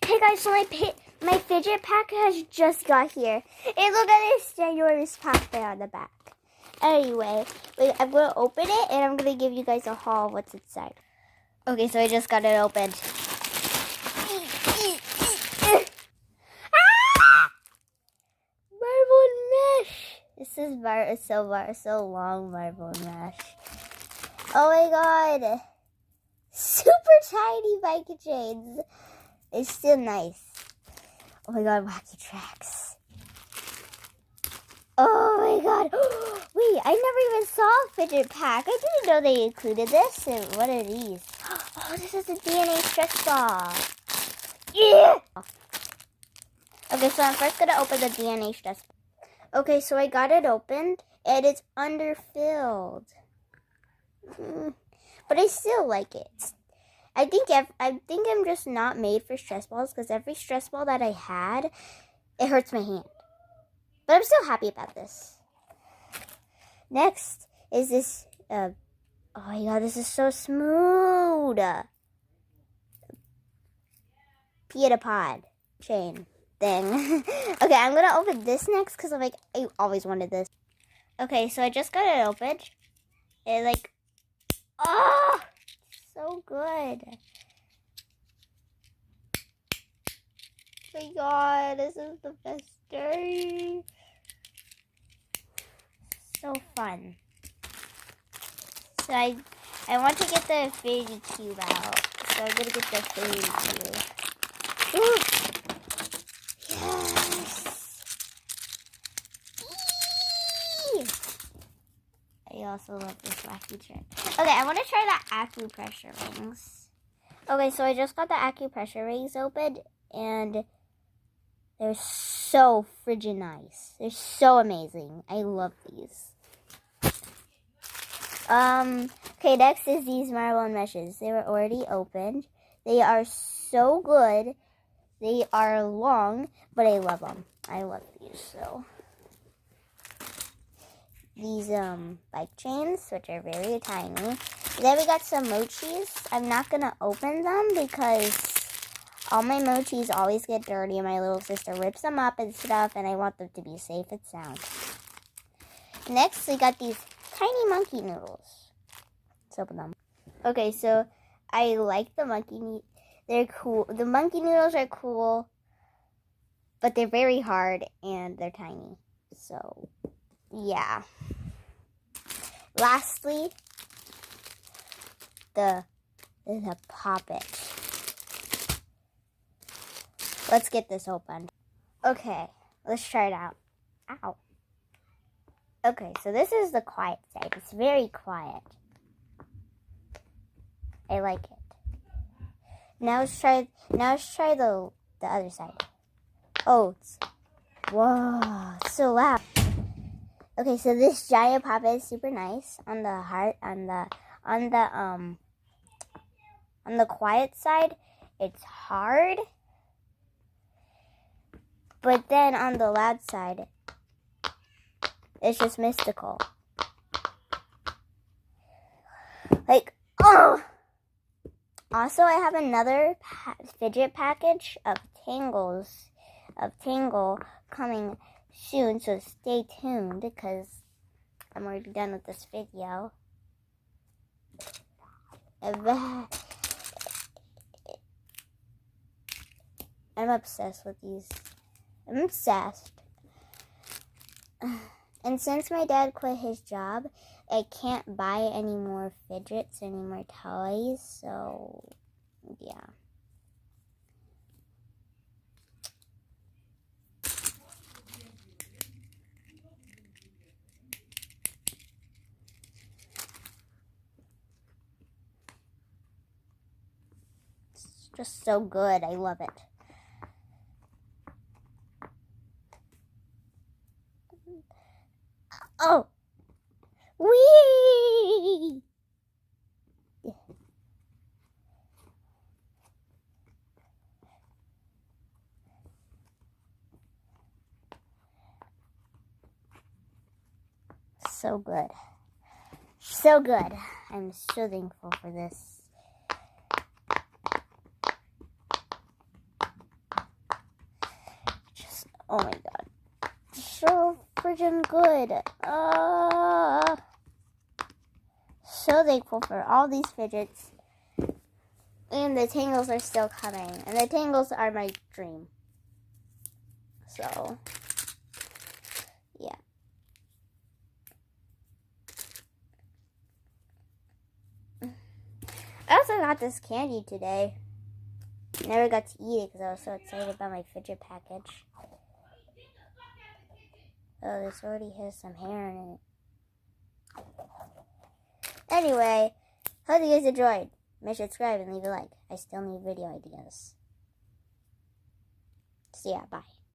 Hey guys, so my fidget pack has just got here. And look at this ginormous pack there on the back. Anyway, wait, I'm going to open it and I'm going to give you guys a haul of what's inside. Okay, so I just got it opened. Marble mesh. This is so long marble mesh. Oh my god. Super tiny bike chains. It's still nice. Oh my god, wacky tracks. Oh my god. Wait, I never even saw a fidget pack. I didn't know they included this. And what are these? Oh, this is a DNA stress ball. Yeah! Okay, so I'm first going to open the DNA stress ball. Okay, so I got it opened. And it's underfilled. But I still like it. I think I'm just not made for stress balls because every stress ball that I had, it hurts my hand. But I'm still happy about this. Next is this, oh my god, this is so smooth. Pita pod chain thing. Okay, I'm going to open this next because I always wanted this. Okay, so I just got it opened. It oh, so good. Oh my god, this is the best day. So fun. So I want to get the fairy cube out. So I'm gonna get the fairy cube. Ooh. Yes. Eee! I also love this wacky trick. Okay, I want to try the acupressure rings. Okay, so I just got the acupressure rings opened, and they're so friggin' nice. They're so amazing. I love these. Okay, next is these marble meshes. They were already opened. They are so good. They are long, but I love them. I love these, so. These, bike chains, which are very tiny. Then we got some mochis. I'm not gonna open them because all my mochis always get dirty and my little sister rips them up and stuff, and I want them to be safe and sound. Next, we got these tiny monkey noodles. Let's open them. Okay, so I like the monkey. They're cool. The monkey noodles are cool, but they're very hard and they're tiny. So, yeah. Lastly, the poppet. Let's get this opened. Okay, let's try it out. Ow. Okay, so this is the quiet side. It's very quiet. I like it. Now let's try the other side. Oh, whoa, it's so loud. Okay, so this giant poppet is super nice. On the quiet side, it's hard. But then on the loud side, it's just mystical. Oh! Also, I have another fidget package of Tangle coming soon, so stay tuned because I'm already done with this video. I'm obsessed with these. I'm obsessed. And since my dad quit his job, I can't buy any more fidgets, any more toys, so yeah. It's just so good. I love it. Oh! Whee! So good. So good. I'm so thankful for this. Oh my god. So freaking good. So thankful for all these fidgets. And the tangles are still coming. And the tangles are my dream. So, yeah. I also got this candy today. Never got to eat it because I was so excited about my fidget package. Oh, this already has some hair in it. Anyway, hope you guys enjoyed. Make sure to subscribe and leave a like. I still need video ideas. So yeah, bye.